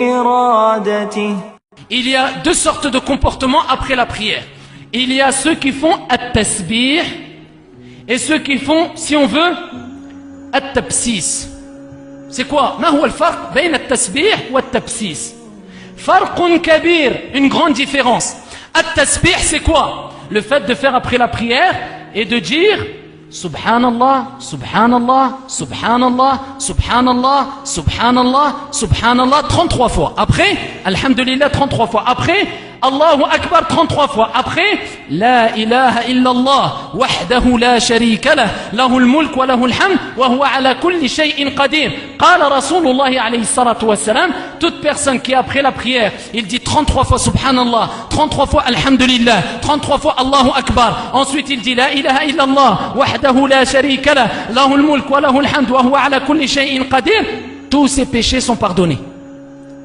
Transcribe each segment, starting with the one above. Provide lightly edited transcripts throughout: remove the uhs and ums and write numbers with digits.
إرادته. Il y a deux sortes de comportements après la prière. Il y a ceux qui font at-tasbih et ceux qui font, si on veut, at-tabsis. C'est quoi? ما هو الفرق بين التسبيح والتبسيس؟ فرق كبير, une grande différence. At-tasbih, c'est quoi? Le fait de faire après la prière et de dire Subhanallah, Subhanallah, Subhanallah, Subhanallah, Subhanallah, Subhanallah 33 fois. Après, Alhamdulillah 33 fois. Après, Allahu Akbar 33 fois. Après, La ilaha illallah, wahdahu la sharika lah, lahul mulk wa lahul hamd, wa huwa ala kulli shay'in qadir. Qala Rasulullah alayhi salatu wa salam, toute personne qui après la prière, il dit 33 fois Subhanallah, 33 fois Alhamdulillah, 33 fois Allahu Akbar. Ensuite, il dit La ilaha illallah, wahdahu la sharika lah, lahul mulk wa lahul hamd, wa huwa ala kulli shay'in qadir. Tous ses péchés sont pardonnés.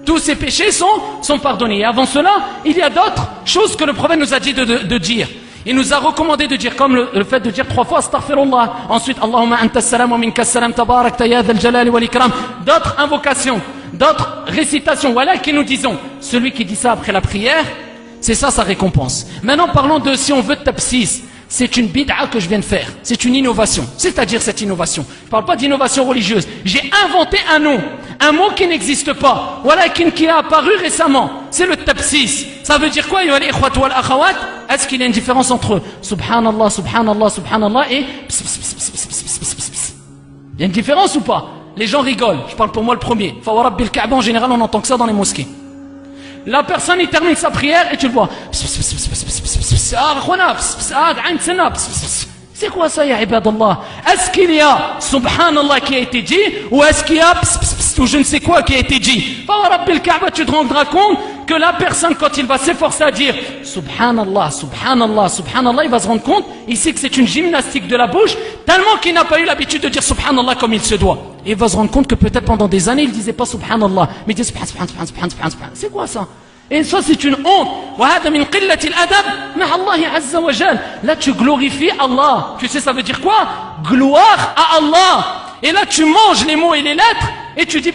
Tous ces péchés sont pardonnés. Et avant cela, il y a d'autres choses que le prophète nous a dit de dire. Il nous a recommandé de dire, comme le fait de dire 3 fois Astaghfirullah. Ensuite, Allahumma anta salam wa minka salam tabarakta ya dhal jalali wal ikram. D'autres invocations, d'autres récitations. Voilà qui nous disons. Celui qui dit ça après la prière, c'est ça sa récompense. Maintenant, parlons de si on veut tabsis. C'est une bid'a que je viens de faire. C'est une innovation. C'est-à-dire cette innovation. Je ne parle pas d'innovation religieuse. J'ai inventé un nom. Un mot qui n'existe pas. Voilà qui a apparu récemment. C'est le tabsis. Ça veut dire quoi? Est-ce qu'il y a une différence entre Subhanallah, Subhanallah, Subhanallah et pss, pss, pss, pss, pss, pss, pss, pss, pss. Il y a une différence ou pas? Les gens rigolent. Je parle pour moi le premier. Fawarabbil Kaaba, en général, on entend que ça dans les mosquées. La personne, il termine sa prière et tu le vois. C'est quoi ça, ya ibadallah? Est-ce qu'il y a Subhanallah qui a été dit ou est-ce qu'il y a ou je ne sais quoi qui a été dit? Rabbil Kaaba, tu te rendras compte que la personne, quand il va s'efforcer à dire Subhanallah, Subhanallah, Subhanallah, il va se rendre compte ici que c'est une gymnastique de la bouche, tellement qu'il n'a pas eu l'habitude de dire Subhanallah comme il se doit. Et il va se rendre compte que peut-être pendant des années, il ne disait pas Subhanallah, mais il disait Subhanallah, Subhanallah, Subhanallah. C'est quoi ça? Et ça, c'est une honte. Là, tu glorifies Allah. Tu sais, ça veut dire quoi? Gloire à Allah. Et là, tu manges les mots et les lettres et tu dis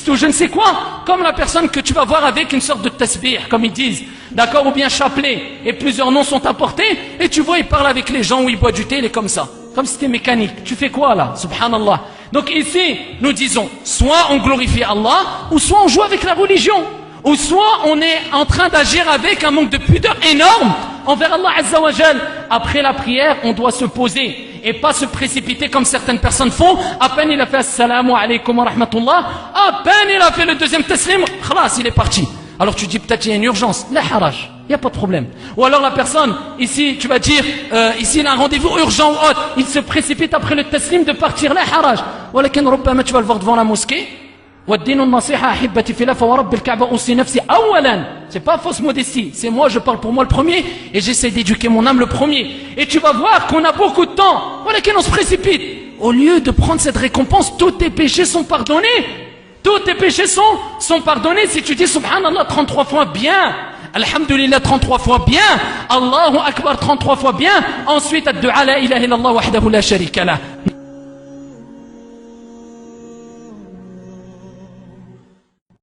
ou je ne sais quoi, comme la personne que tu vas voir avec une sorte de tasbih, comme ils disent, d'accord, ou bien chapelet, et plusieurs noms sont apportés, et tu vois, il parle avec les gens, où il boit du thé, il est comme ça, comme si c'était mécanique. Tu fais quoi là? Subhanallah. Donc ici, nous disons, soit on glorifie Allah, ou soit on joue avec la religion, ou soit on est en train d'agir avec un manque de pudeur énorme envers Allah Azza wa Jal. Après la prière, on doit se poser et pas se précipiter comme certaines personnes font. À peine il a fait assalamu alaykum wa rahmatullah, à peine il a fait le deuxième taslim, khalas, il est parti. Alors tu dis peut-être il y a une urgence, la haraj, il n'y a pas de problème. Ou alors la personne, ici tu vas dire, ici il a un rendez-vous urgent ou autre, il se précipite après le taslim de partir, la haraj. Walakin rubbama tu vas le voir devant la mosquée. C'est pas fausse modestie, c'est moi, je parle pour moi le premier et j'essaie d'éduquer mon âme le premier. Et tu vas voir qu'on a beaucoup de temps, voilà qu'on se précipite. Au lieu de prendre cette récompense, tous tes péchés sont pardonnés. Tous tes péchés sont pardonnés si tu dis Subhanallah 33 fois bien, Alhamdulillah 33 fois bien, Allahu Akbar 33 fois bien, ensuite ad-du'a la ilaha illallah wahdahu la sharika lah.